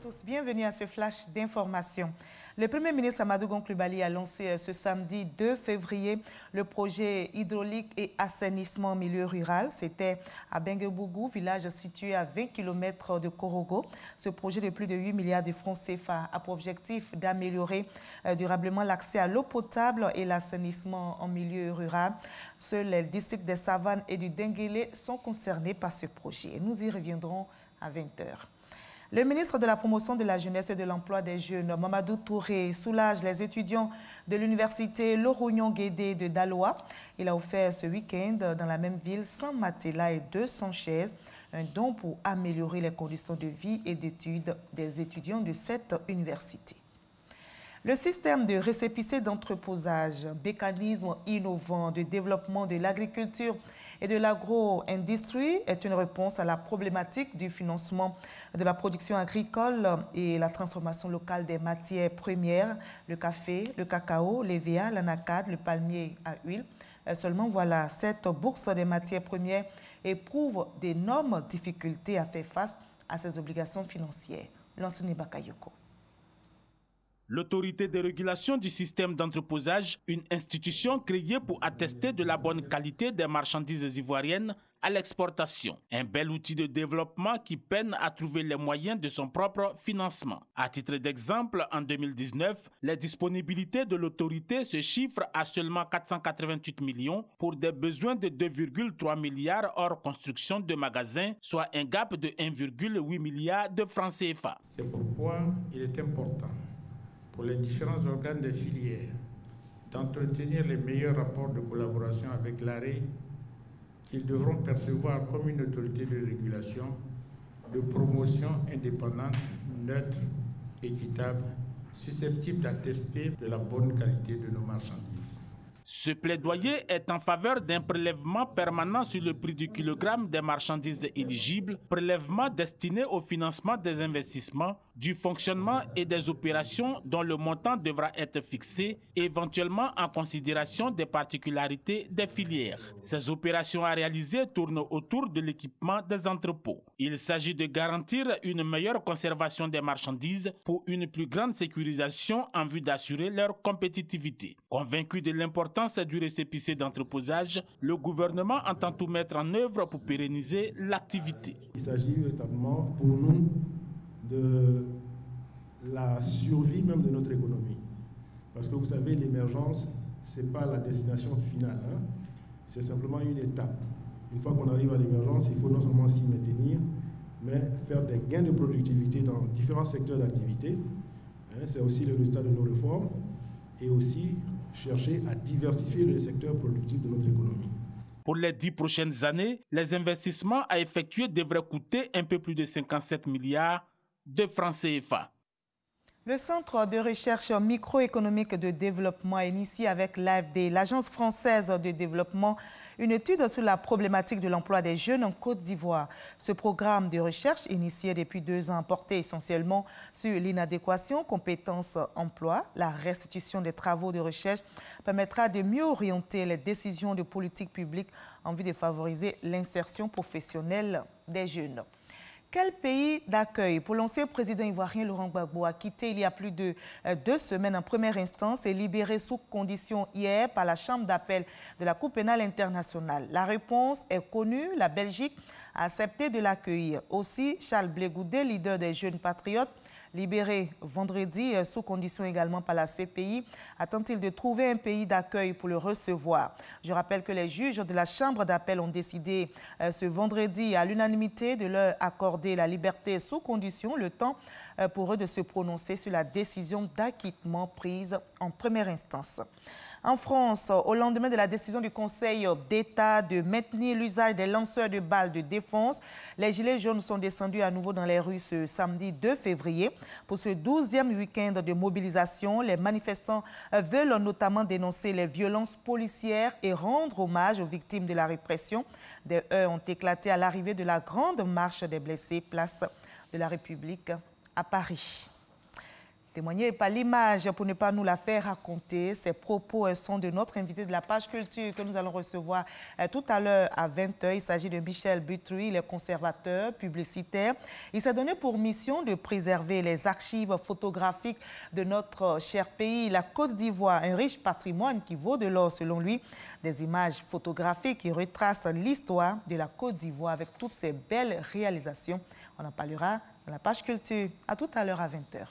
tous, bienvenue à ce flash d'information. Le Premier ministre Amadou Gon Coulibaly a lancé ce samedi 2 février le projet hydraulique et assainissement en milieu rural. C'était à Benguebougou, village situé à 20 km de Korogo. Ce projet de plus de 8 milliards de francs CFA a pour objectif d'améliorer durablement l'accès à l'eau potable et l'assainissement en milieu rural. Seuls les districts des Savanes et du Denguélé sont concernés par ce projet. Nous y reviendrons à 20 h. Le ministre de la Promotion de la Jeunesse et de l'Emploi des Jeunes, Mamadou Touré, soulage les étudiants de l'université Lorougnon Guédé de Daloa. Il a offert ce week-end dans la même ville 100 matelas et 200 chaises, un don pour améliorer les conditions de vie et d'études des étudiants de cette université. Le système de récépissé d'entreposage, mécanisme innovant de développement de l'agriculture et de l'agro-industrie, est une réponse à la problématique du financement de la production agricole et la transformation locale des matières premières, le café, le cacao, l'EVA, l'anacade, le palmier à huile. Seulement, voilà, cette bourse des matières premières éprouve d'énormes difficultés à faire face à ses obligations financières. Lansini Bakayoko. L'autorité de régulation du système d'entreposage, une institution créée pour attester de la bonne qualité des marchandises ivoiriennes à l'exportation. Un bel outil de développement qui peine à trouver les moyens de son propre financement. À titre d'exemple, en 2019, les disponibilités de l'autorité se chiffrent à seulement 488 millions pour des besoins de 2,3 milliards hors construction de magasins, soit un gap de 1,8 milliard de francs CFA. C'est pourquoi il est important pour les différents organes des filières d'entretenir les meilleurs rapports de collaboration avec l'AREI qu'ils devront percevoir comme une autorité de régulation, de promotion indépendante, neutre, équitable, susceptible d'attester de la bonne qualité de nos marchandises. Ce plaidoyer est en faveur d'un prélèvement permanent sur le prix du kilogramme des marchandises éligibles, prélèvement destiné au financement des investissements, du fonctionnement et des opérations dont le montant devra être fixé, éventuellement en considération des particularités des filières. Ces opérations à réaliser tournent autour de l'équipement des entrepôts. Il s'agit de garantir une meilleure conservation des marchandises pour une plus grande sécurisation en vue d'assurer leur compétitivité. Convaincu de l'importance du récépissé d'entreposage, le gouvernement entend tout mettre en œuvre pour pérenniser l'activité. Il s'agit véritablement pour nous de la survie même de notre économie. Parce que vous savez, l'émergence, ce n'est pas la destination finale, hein? C'est simplement une étape. Une fois qu'on arrive à l'émergence, il faut non seulement s'y maintenir, mais faire des gains de productivité dans différents secteurs d'activité. Hein? C'est aussi le résultat de nos réformes et aussi chercher à diversifier les secteurs productifs de notre économie. Pour les 10 prochaines années, les investissements à effectuer devraient coûter un peu plus de 57 milliards de francs CFA. Le Centre de recherche microéconomique de développement a initié avec l'AFD, l'Agence française de développement, une étude sur la problématique de l'emploi des jeunes en Côte d'Ivoire. Ce programme de recherche, initié depuis 2 ans, portait essentiellement sur l'inadéquation, compétences, emploi. La restitution des travaux de recherche permettra de mieux orienter les décisions de politique publique en vue de favoriser l'insertion professionnelle des jeunes. Quel pays d'accueil pour l'ancien président ivoirien Laurent Gbagbo a quitté il y a plus de 2 semaines en première instance et libéré sous condition hier par la Chambre d'appel de la Cour pénale internationale? La réponse est connue, la Belgique a accepté de l'accueillir. Aussi, Charles Blé Goudé, leader des Jeunes Patriotes, libéré vendredi sous condition également par la CPI, attend-il de trouver un pays d'accueil pour le recevoir. Je rappelle que les juges de la Chambre d'appel ont décidé ce vendredi à l'unanimité de leur accorder la liberté sous condition, le temps pour eux de se prononcer sur la décision d'acquittement prise en première instance. En France, au lendemain de la décision du Conseil d'État de maintenir l'usage des lanceurs de balles de défense, les Gilets jaunes sont descendus à nouveau dans les rues ce samedi 2 février. Pour ce 12e week-end de mobilisation, les manifestants veulent notamment dénoncer les violences policières et rendre hommage aux victimes de la répression. Des heurts ont éclaté à l'arrivée de la grande marche des blessés, place de la République à Paris. témoigné par l'image pour ne pas nous la faire raconter. Ces propos sont de notre invité de la page culture que nous allons recevoir tout à l'heure à 20h. Il s'agit de Michel Butry, il est conservateur publicitaire. Il s'est donné pour mission de préserver les archives photographiques de notre cher pays, la Côte d'Ivoire, un riche patrimoine qui vaut de l'or selon lui. Des images photographiques qui retracent l'histoire de la Côte d'Ivoire avec toutes ses belles réalisations. On en parlera dans la page culture. À tout à l'heure à 20h.